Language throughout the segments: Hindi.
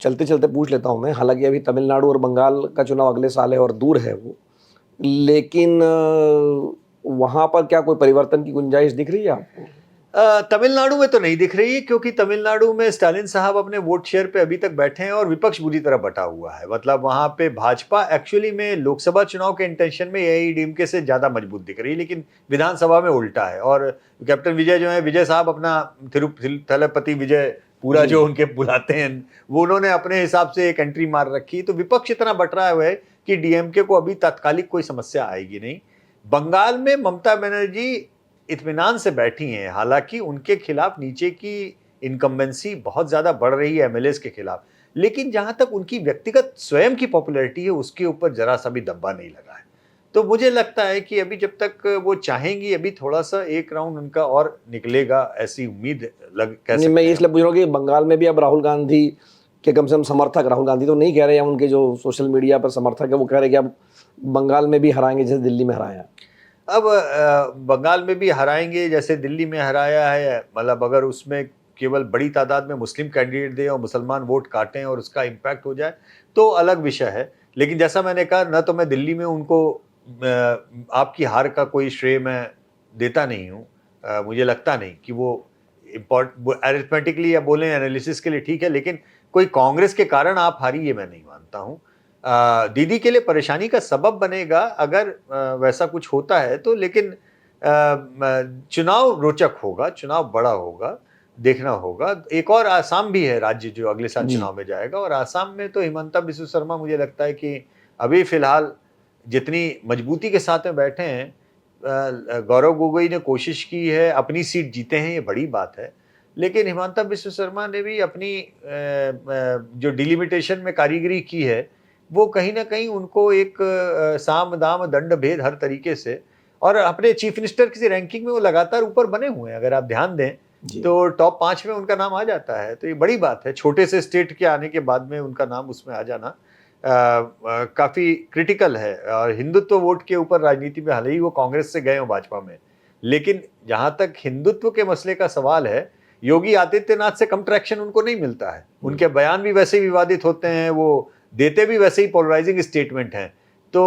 चलते चलते पूछ लेता हूँ मैं, हालांकि अभी तमिलनाडु और बंगाल का चुनाव अगले साल है और दूर है वो, लेकिन वहाँ पर क्या कोई परिवर्तन की गुंजाइश दिख रही है आपको? तमिलनाडु में तो नहीं दिख रही है, क्योंकि तमिलनाडु में स्टालिन साहब अपने वोट शेयर पे अभी तक बैठे हैं और विपक्ष बुरी तरह बटा हुआ है। मतलब वहां पे भाजपा एक्चुअली में लोकसभा चुनाव के इंटेंशन में एआईएडीएमके से ज्यादा मजबूत दिख रही है, लेकिन विधानसभा में उल्टा है। और कैप्टन विजय जो है, विजय साहब अपना थिरुथलपति विजय पूरा जो उनके बुलाते हैं, वो उन्होंने अपने हिसाब से एक एंट्री मार रखी। तो विपक्ष इतना बट रहा है कि डीएमके को अभी तात्कालिक कोई समस्या आएगी नहीं। बंगाल में ममता बनर्जी इत्मीनान से बैठी हैं, हालांकि उनके खिलाफ नीचे की इनकम्बेंसी बहुत ज्यादा बढ़ रही है एमएलएस के खिलाफ, लेकिन जहां तक उनकी व्यक्तिगत स्वयं की पॉपुलैरिटी है उसके ऊपर जरा सा भी दब्बा नहीं लगा है। तो मुझे लगता है कि अभी जब तक वो चाहेंगी, अभी थोड़ा सा एक राउंड उनका और निकलेगा, ऐसी उम्मीद कह नहीं, मैं सकते हैं। इसलिए पूछ रहा हूँ कि बंगाल में भी अब राहुल गांधी के कम से कम समर्थक, राहुल गांधी तो नहीं कह रहे हैं, उनके जो सोशल मीडिया पर समर्थक है वो कह रहे हैं कि अब बंगाल में भी हराएंगे जैसे दिल्ली में हराया। अब बंगाल में भी हराएंगे जैसे दिल्ली में हराया है, मतलब अगर उसमें केवल बड़ी तादाद में मुस्लिम कैंडिडेट दे और मुसलमान वोट काटें और उसका इम्पैक्ट हो जाए तो अलग विषय है। लेकिन जैसा मैंने कहा, न तो मैं दिल्ली में उनको आपकी हार का कोई श्रेय मैं देता नहीं हूँ। मुझे लगता नहीं कि वो अरिथमेटिकली या बोलें एनालिसिस के लिए ठीक है, लेकिन कोई कांग्रेस के कारण आप हारी, ये मैं नहीं मानता हूँ। दीदी के लिए परेशानी का सबब बनेगा अगर वैसा कुछ होता है तो, लेकिन चुनाव रोचक होगा, चुनाव बड़ा होगा, देखना होगा। एक और आसाम भी है राज्य जो अगले साल चुनाव में जाएगा, और आसाम में तो हिमंता बिस्वा शर्मा मुझे लगता है कि अभी फिलहाल जितनी मजबूती के साथ में बैठे हैं, गौरव गोगोई ने कोशिश की है, अपनी सीट जीते हैं, ये बड़ी बात है। लेकिन हिमंता बिस्वा शर्मा ने भी अपनी जो डिलिमिटेशन में कारीगरी की है, वो कहीं ना कहीं उनको एक साम दाम दंड भेद हर तरीके से, और अपने चीफ मिनिस्टर की रैंकिंग में वो लगातार ऊपर बने हुए हैं। अगर आप ध्यान दें तो टॉप 5 में उनका नाम आ जाता है, तो ये बड़ी बात है। छोटे से स्टेट के आने के बाद में उनका नाम उसमें आ जाना काफी क्रिटिकल है। और हिंदुत्व वोट के ऊपर राजनीति में, हाल ही वो कांग्रेस से गए हो भाजपा में, लेकिन जहां तक हिंदुत्व के मसले का सवाल है, योगी आदित्यनाथ से कम ट्रैक्शन उनको नहीं मिलता है। उनके बयान भी वैसे ही विवादित होते हैं, वो देते भी वैसे ही पोलराइजिंग स्टेटमेंट हैं। तो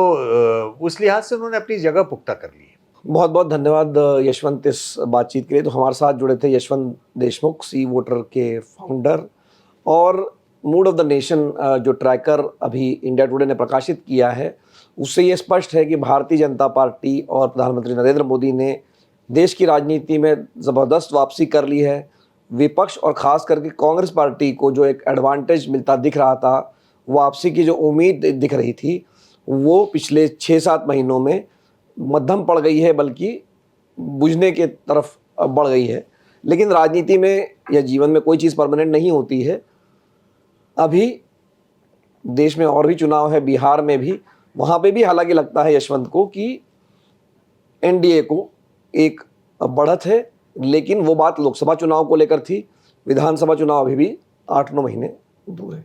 उस लिहाज से उन्होंने अपनी जगह पुख्ता कर ली है। बहुत बहुत धन्यवाद यशवंत इस बातचीत के लिए। तो हमारे साथ जुड़े थे यशवंत देशमुख, सी वोटर के फाउंडर, और मूड ऑफ द नेशन जो ट्रैकर अभी इंडिया टुडे ने प्रकाशित किया है, उससे ये स्पष्ट है कि भारतीय जनता पार्टी और प्रधानमंत्री नरेंद्र मोदी ने देश की राजनीति में ज़बरदस्त वापसी कर ली है। विपक्ष और ख़ास करके कांग्रेस पार्टी को जो एक एडवांटेज मिलता दिख रहा था, वापसी की जो उम्मीद दिख रही थी, वो पिछले 6-7 महीनों में मध्यम पड़ गई है, बल्कि बुझने के तरफ बढ़ गई है। लेकिन राजनीति में या जीवन में कोई चीज़ परमानेंट नहीं होती है। अभी देश में और भी चुनाव है, बिहार में भी, वहाँ पे भी हालांकि लगता है यशवंत को कि एनडीए को एक बढ़त है, लेकिन वो बात लोकसभा चुनाव को लेकर थी। विधानसभा चुनाव अभी भी 8-9 महीने दूर है।